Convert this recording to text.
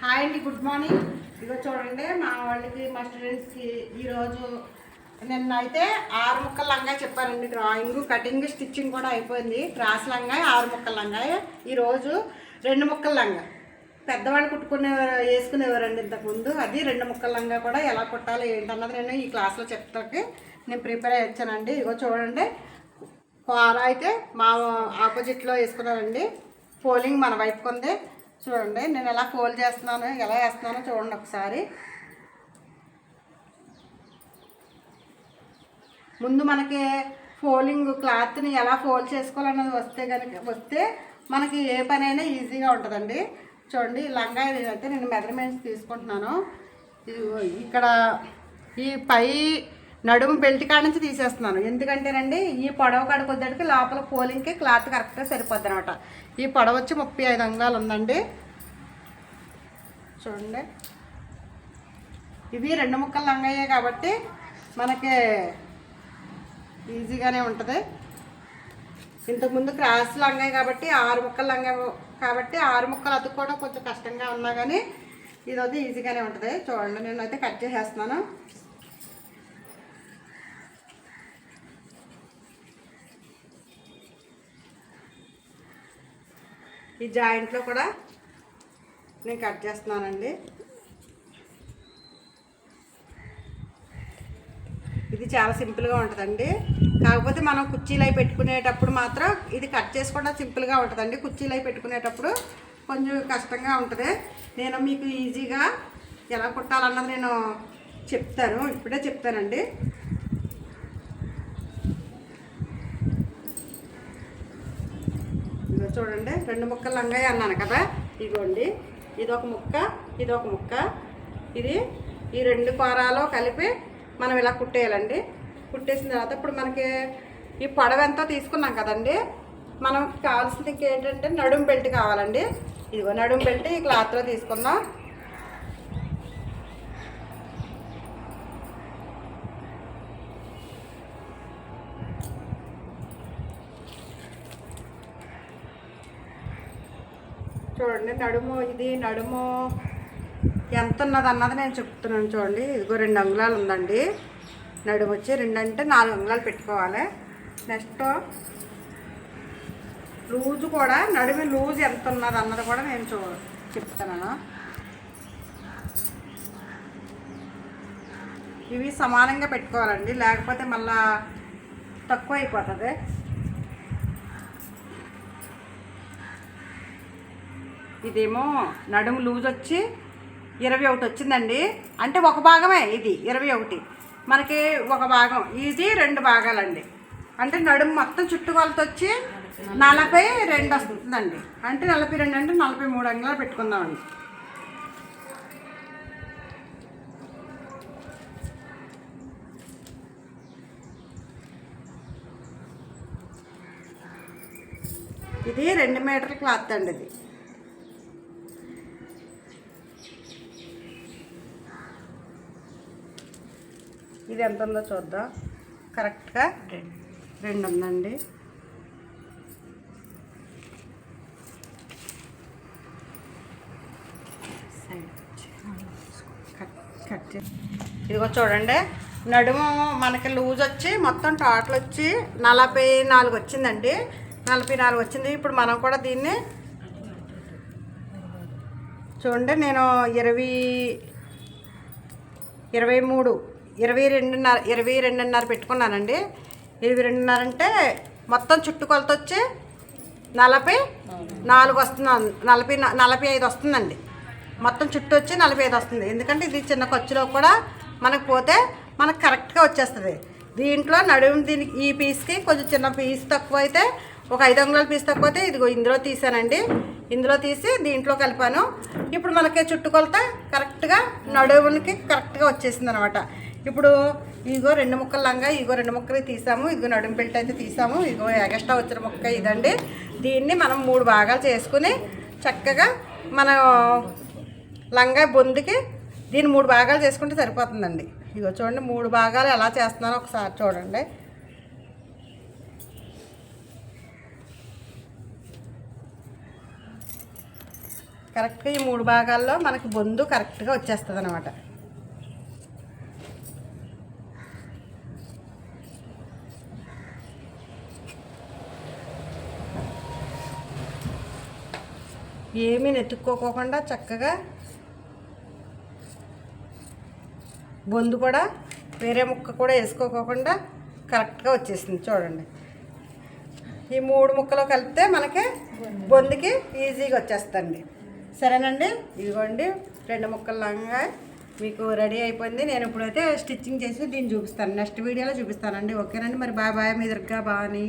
Hi అండి, good morning. ఇదిగో చూడండి, మా వాళ్ళకి మా స్టూడెంట్స్కి ఈరోజు నిన్న అయితే 6 ముక్కల లంగా చెప్పారండి. డ్రాయింగ్, కటింగ్, స్టిచ్చింగ్ కూడా అయిపోయింది. క్రాస్ లంగా 6 ముక్కల లంగా. ఈరోజు 2 ముక్కల లంగా పెద్దవాళ్ళు వేసుకునేవారండి ఇంతకుముందు. అది 2 ముక్కల లంగా కూడా ఎలా కుట్టాలి ఏంటన్నది నేను ఈ క్లాస్లో చెప్తాకి నేను ప్రిపేర్ అయ్యానండి. ఇదిగో చూడండి, కూర అయితే మా ఆపోజిట్లో వేసుకున్నారండి. ఫోల్డింగ్ మన వైపుకు ఉంది. చూడండి నేను ఎలా ఫోల్డ్ చేస్తున్నాను, ఎలా వేస్తున్నానో చూడండి ఒకసారి. ముందు మనకి ఫోల్డింగ్ క్లాత్ని ఎలా ఫోల్డ్ చేసుకోవాలన్నది వస్తే మనకి ఏ పనైనా ఈజీగా ఉంటుందండి. చూడండి, లంగా అయితే నేను మెజర్మెంట్స్ తీసుకుంటున్నాను. ఇక్కడ ఈ పై నడుము బెల్ట్ కాడ నుంచి తీసేస్తున్నాను. ఎందుకంటేనండి ఈ పొడవ కాడ కొద్దికి లోపల ఫోలింగ్కి క్లాత్ కరెక్ట్గా సరిపోద్ది అనమాట. ఈ పొడవ వచ్చి 35 అంగుళాలు ఉందండి. చూడండి, ఇవి 2 ముక్కల లంగాయే కాబట్టి మనకి ఈజీగానే ఉంటుంది. ఇంతకుముందు క్రాస్ లంగాయి కాబట్టి 6 ముక్కల లంగా కాబట్టి 6 ముక్కలు అతుక్కోవడం కొంచెం కష్టంగా ఉన్నా కానీ ఇదైతే ఈజీగానే ఉంటుంది. చూడండి, నేనైతే కట్ చేసేస్తున్నాను. ఈ జాయింట్లో కూడా నేను కట్ చేస్తున్నానండి. ఇది చాలా సింపుల్గా ఉంటుందండి. కాకపోతే మనం కుర్చీలు అవి పెట్టుకునేటప్పుడు మాత్రం ఇది కట్ చేసుకోవడం సింపుల్గా ఉంటుందండి. కుర్చీలు అవి పెట్టుకునేటప్పుడు కొంచెం కష్టంగా ఉంటుంది. నేను మీకు ఈజీగా ఎలా కుట్టాలన్నది నేను ఇప్పుడే చెప్తానండి. ఇదిగో చూడండి, 2 ముక్కలు లంగాయి అన్నాను కదా. ఇదిగోండి, ఇదొక ముక్క, ఇదొక ముక్క. ఇది ఈ 2 కూరలో కలిపి మనం ఇలా కుట్టేయాలండి. కుట్టేసిన తర్వాత ఇప్పుడు మనకి ఈ పొడవ ఎంతో తీసుకున్నాం కదండి. మనకి కావాల్సింది ఏంటంటే నడుము బెల్ట్ కావాలండి. ఇదిగో నడుము బెల్ట్ ఈ క్లాత్లో తీసుకుందాం. చూడండి, నడుము ఎంత ఉన్నది అన్నది నేను చెప్తున్నాను. చూడండి, ఇదిగో 2 అంగుళాలు ఉందండి. నడుము వచ్చి 2 అంటే 4 అంగుళాలు పెట్టుకోవాలి. నెక్స్ట్ లూజు కూడా, నడుము లూజ్ ఎంత ఉన్నది అన్నది కూడా నేను చెప్తున్నాను. ఇవి సమానంగా పెట్టుకోవాలండి, లేకపోతే మళ్ళా తక్కువ అయిపోతుంది. ఇదేమో నడుము లూజ్ వచ్చి 21 వచ్చిందండి. అంటే ఒక భాగమే ఇది 21, మనకి ఒక భాగం, ఇది 2 భాగాలండి. అంటే నడుము మొత్తం చుట్టుకొలత వచ్చి 42 వస్తుందండి. అంటే 42 అంటే 43 అంగుళాలు పెట్టుకుందామండి. ఇది 2 మీటర్ల క్లాత్ అండి. ఇది ఎంత ఉందో చూద్దాం. కరెక్ట్గా 2 ఉందండి. ఇదిగో చూడండి, నడుము మనకి లూజ్ వచ్చి మొత్తం టోటల్ వచ్చి 44 వచ్చిందండి. 44 వచ్చింది. ఇప్పుడు మనం కూడా దీన్ని చూడండి, నేను 22.5 పెట్టుకున్నానండి. 22.5 అంటే మొత్తం చుట్టుకొలత వచ్చి 44 వస్తుంది, 45 వస్తుందండి. మొత్తం చుట్టూ వచ్చి 45 వస్తుంది. ఎందుకంటే ఇది చిన్న ఖర్చులో కూడా మనకు పోతే మనకు కరెక్ట్గా వచ్చేస్తుంది. దీంట్లో దీనికి ఈ పీస్కి కొంచెం చిన్న పీస్ తక్కువ అయితే, ఒక 5 అంగుళాల పీస్ తక్కువ అయితే ఇదిగో ఇందులో తీసానండి. ఇందులో తీసి దీంట్లో కలిపాను. ఇప్పుడు మనకి చుట్టుకొలత కరెక్ట్గా నడుమునికి కరెక్ట్గా వచ్చేసింది అనమాట. ఇప్పుడు ఇదిగో 2 ముక్కల లంగా, ఇదిగో 2 ముక్కలు తీసాము. ఇదిగో నడుము బెల్ట్ అయితే తీసాము. ఇదిగో ఎగస్ట్రా వచ్చిన ముక్క ఇదండి. దీన్ని మనం 3 భాగాలు చేసుకుని చక్కగా మన లంగా బొందుకి దీన్ని 3 భాగాలు చేసుకుంటే సరిపోతుందండి. ఇదిగో చూడండి, 3 భాగాలు ఎలా చేస్తున్నానో ఒకసారి చూడండి. కరెక్ట్గా ఈ 3 భాగాల్లో మనకి బొందు కరెక్ట్గా వచ్చేస్తుంది అనమాట. ఏమీ నెతుక్కోకుండా చక్కగా బొందు కూడా వేరే ముక్క కూడా వేసుకోకుండా కరెక్ట్గా వచ్చేసింది చూడండి. ఈ 3 ముక్కలు కలిపితే మనకి బొందుకి ఈజీగా వచ్చేస్తుంది. సరేనండి, ఇదిగోండి 2 ముక్కల్లాగా మీకు రెడీ అయిపోయింది. నేను ఇప్పుడైతే స్టిచ్చింగ్ చేసి దీన్ని చూపిస్తాను, నెక్స్ట్ వీడియోలో చూపిస్తానండి. ఓకేనండి, మరి బాయ్ బాయ్. మీ దుర్గా భవాని.